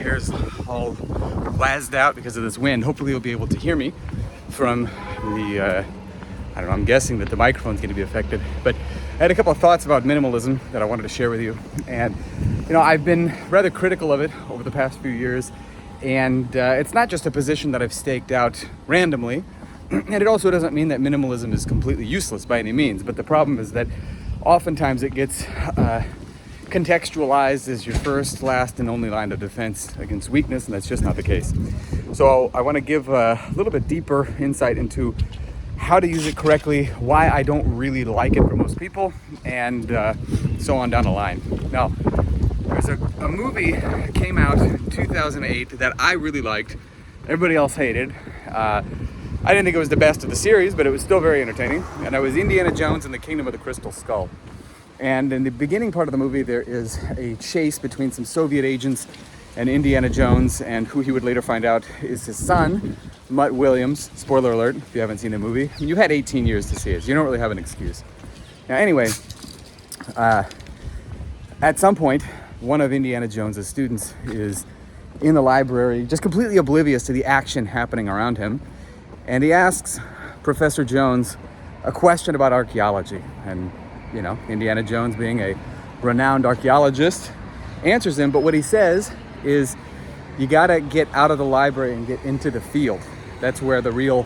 hair's all blazzed out because of this wind. Hopefully you'll be able to hear me from the, I don't know, I'm guessing that the microphone's going to be affected. But I had a couple of thoughts about minimalism that I wanted to share with you. And, you know, I've been rather critical of it over the past few years. And it's not just a position that I've staked out randomly. And it also doesn't mean that minimalism is completely useless by any means. But the problem is that oftentimes it gets contextualized as your first, last, and only line of defense against weakness, and that's just not the case. So I want to give a little bit deeper insight into how to use it correctly, why I don't really like it for most people, and so on down the line. Now, there's a movie that came out in 2008 that I really liked. Everybody else hated. I didn't think it was the best of the series, but it was still very entertaining. And it was Indiana Jones and the Kingdom of the Crystal Skull. And in the beginning part of the movie, there is a chase between some Soviet agents and Indiana Jones, and who he would later find out is his son, Mutt Williams. Spoiler alert, if you haven't seen the movie. You had 18 years to see it, so you don't really have an excuse. Now, anyway, at some point, one of Indiana Jones's students is in the library, just completely oblivious to the action happening around him. And he asks Professor Jones a question about archaeology. And, you know, Indiana Jones, being a renowned archaeologist, answers him. But what he says is, you gotta get out of the library and get into the field. That's where the real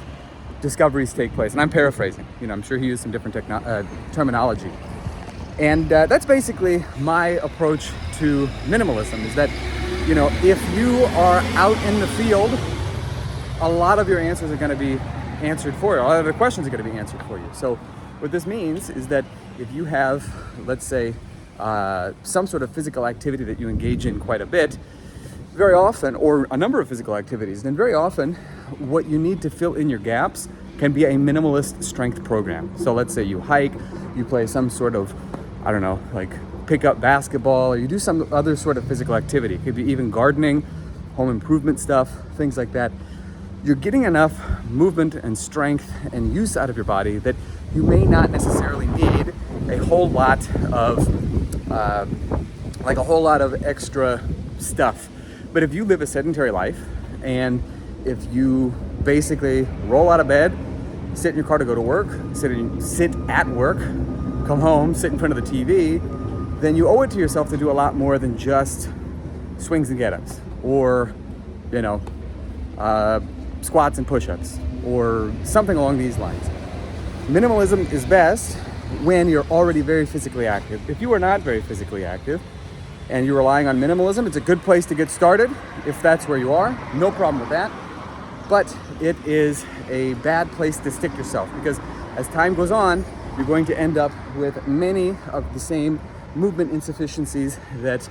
discoveries take place. And I'm paraphrasing. You know, I'm sure he used some different terminology. And that's basically my approach to minimalism, is that, you know, if you are out in the field, a lot of your answers are going to be answered for you. A lot of the questions are going to be answered for you. So what this means is that if you have, let's say, some sort of physical activity that you engage in quite a bit, very often, or a number of physical activities, then very often what you need to fill in your gaps can be a minimalist strength program. So let's say you hike, you play some sort of, I don't know, like pick up basketball, or you do some other sort of physical activity. It could be even gardening, home improvement stuff, things like that. You're getting enough movement and strength and use out of your body that you may not necessarily need a whole lot of, extra stuff. But if you live a sedentary life, and if you basically roll out of bed, sit in your car to go to work, sit at work, come home, sit in front of the TV, then you owe it to yourself to do a lot more than just swings and get-ups, or, you know, squats and push-ups, or something along these lines. Minimalism is best when you're already very physically active. If you are not very physically active and you're relying on minimalism, it's a good place to get started. If that's where you are, no problem with that. But it is a bad place to stick yourself, because as time goes on, you're going to end up with many of the same movement insufficiencies that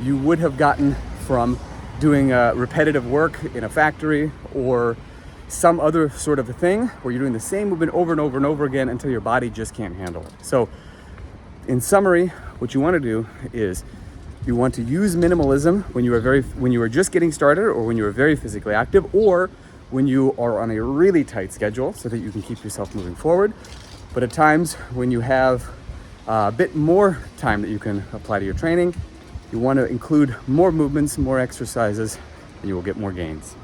you would have gotten from doing repetitive work in a factory or some other sort of a thing where you're doing the same movement over and over and over again until your body just can't handle it. So in summary, what you want to do is you want to use minimalism when you are just getting started, or when you are very physically active, or when you are on a really tight schedule so that you can keep yourself moving forward. But at times when you have a bit more time that you can apply to your training, you want to include more movements, more exercises, and you will get more gains.